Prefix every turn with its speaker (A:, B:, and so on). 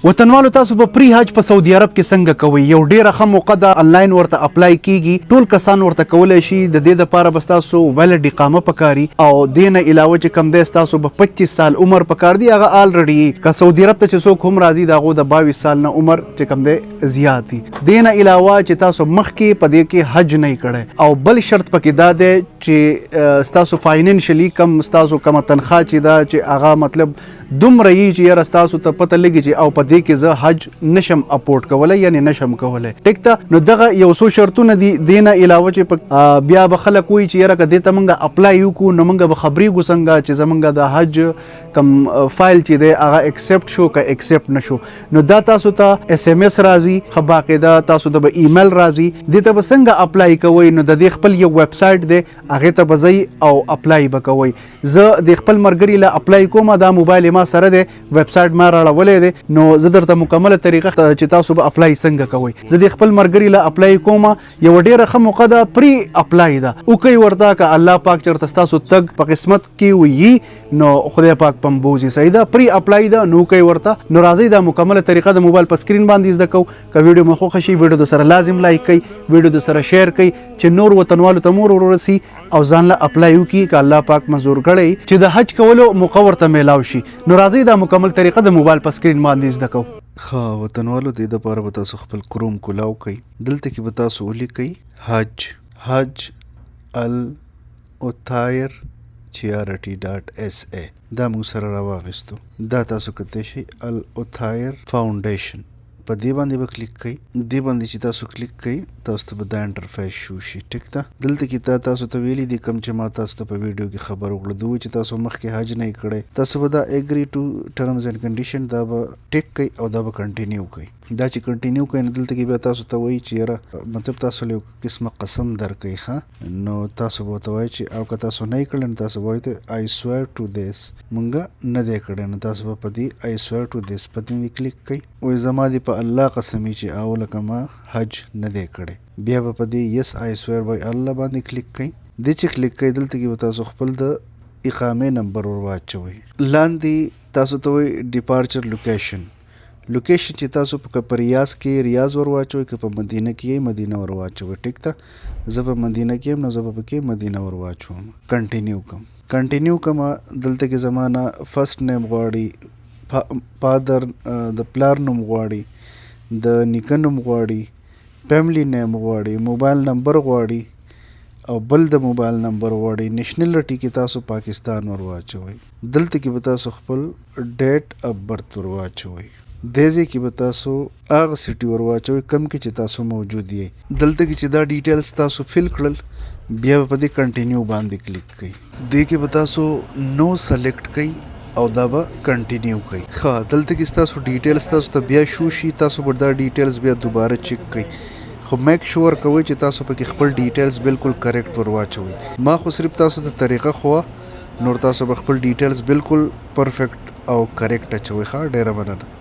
A: وطنوالو تاسو په پری حج په سعودي عرب کې څنګه کوئ؟ یو ډیره ښه موقع ده، انلاین ورته اپلای کیږي، ټول کسان ورته کولی شي. د دې دپاره به ستاسو ویلډ اقامه پکاري او دې نه علاوه چې کوم دی ستاسو به 25 سال عمر پکار دی، هغه الریډي که سعودي عرب ته چې څوک هم راځي د هغو د 22 سال نه عمر چې کوم دی زیات دي. دې نه علاوه چې تاسو مخکې په دې کې حج نه کړی، او بل شرط پکې دا دی چې ستاسو فاینانشلی کم ستاسو کومه تنخواه چې ده چې هغه مطلب دومره یي چې یاره ستاسو ته پته لګي چې او په دې کې زه حج نشم اپورټ کولی، یعنی نشم کولی. ټیک ده، نو دغه یو څو شرطونه دي. دې نه علاوه چې بیا به خلک وایي چې یاره که دې ته موږ اپلای وکړو نو موږ به خبرېږو څنګه چې زموږ د حج کم فایل چې دی هغه اکسپټ شو که اکسپټ نه شو. نو دا تاسو ته SMS راځي، ښه باقاعده تاسو ته به ایمیل راځي. دې ته به څنګه اپلای کوئ؟ نو د دې خپل یو ویب سایټ دی، هغې ته به ځئ او اپلای به کوئ. زه د خپل ملګري له اپلای کوم، دا موبایل ما سره دی، ویب سایټ ما راړولی دی. نو زه درته مکمله طریقه چې تاسو به اپلای څنګه کوئ زه د خپل ملګري له اپلای کوم. یو ډیره ښه موقع ده، پری اپلای ده. وکئ ورته، که الله پاک چېرته ستاسو تګ په قسمت کې وي نو خدای پاک په بوزي. صحیح ده، پری اپلای ده، نو وکئ ورته. نو راځئ دا مکمله طریقه د موبایل په سکرین باندې زده کوو. که ویډیو مو خوښه شي ویډیو د سره لازم لایک کئ، ویډیو د سره شیر کئ چې نور وطنوالو ته مور ورسي او ځان له اپلای وکړي که الله پاک مزور کړی چې د حج کولو موقع ورته میلاو شي. نو راځئ دا مکمل طریقه د موبایل په سکرین باندې زده کوو.
B: ښه وطنوالو، دې دپاره به تاسو خپل کروم کولاو کوئ. دلته کې به تاسو ولیکئ حج العطایر charity.sa. دا موږ سره راواخیستو. دا تاسو کتلی شئ العطایر فاونډیشن، په دې باندې به کلیک کوئ. دې باندې چې تاسو کلیک کوئ تاسو ته به دا انټرفیس شو شي. ټیک ده، دلته کې تاسو ته ویلي دي کوم چې ما تاسو ته په ویډیو کې خبر وکړو دوی چې تاسو مخکې حج نه کړی، تاسو به دا اګری ټو ټرمز اینډ کنډیشن دا به ټیک کوئ او دا به کنټینیو کوئ. دا چې کنټینیو کوئ نو دلته کې بیا تاسو ته وایي چې یاره مطلب تاسو له یو قسمه قسم درکوي. ښه، نو تاسو به ورته وایئ چې او که تاسو نه یې کړی نو تاسو به وایئ آی سویر ټو دیس، مونږه نه دی کړی. نو تاسو به په دې آی سویر ټو دیس په دې کلیک کوئ. وایي زما دې په الله قسم چې او لکه ما حج نه دی کړی. بیا به په دې یس آی سویر بای الله باندې کلیک کوئ. دې چې کلیک کوئ دلته کې به تاسو خپل د اقامې نمبر ور واچوئ. لاندې تاسو ته وایي ډیپارچر لوکیشن چې تاسو په ریاض کې ریاض ور واچوئ، که په مدینه کې مدینه ور واچوئ. ټیک ده، زه په مدینه کې یم نو زه به پکې مدینه ور واچوم. کنټینیو کوم. دلته کې زما نه فرسټ نیم غواړي، فادر د پلار نوم غواړي، د نیکه نوم غواړي، فیملی نیم غواړي، موبایل نمبر غواړي او بل د موبایل نمبر غواړي. نیشنلټي کې تاسو پاکستان ور واچوئ. دلته کې به تاسو خپل ډیټ اف برث ور واچوئ. دې ځای کې به تاسو هغه سټي ور واچوئ کم کې چې تاسو موجود یې. دلته کې چې دا ډیټیلز تاسو فل کړل بیا به په دې کنټینیو باندې کلیک کوئ. دې کې به تاسو نو سلیکټ کوئ او دا به کنټینیو کوئ. ښه، دلته کې ستاسو ډیټیلز تاسو ته بیا شو شي، تاسو به دا ډیټیلز بیا دوباره چیک کوئ. خو میک شور کوئ چې تاسو پکې خپل ډیټیلز بالکل کریکټ ور واچوئ. ما خو صرف تاسو ته طریقه خو نور تاسو به خپل ډیټیلز بالکل پرفیکټ او کریکټ اچوئ. ښه، ډیره مننه.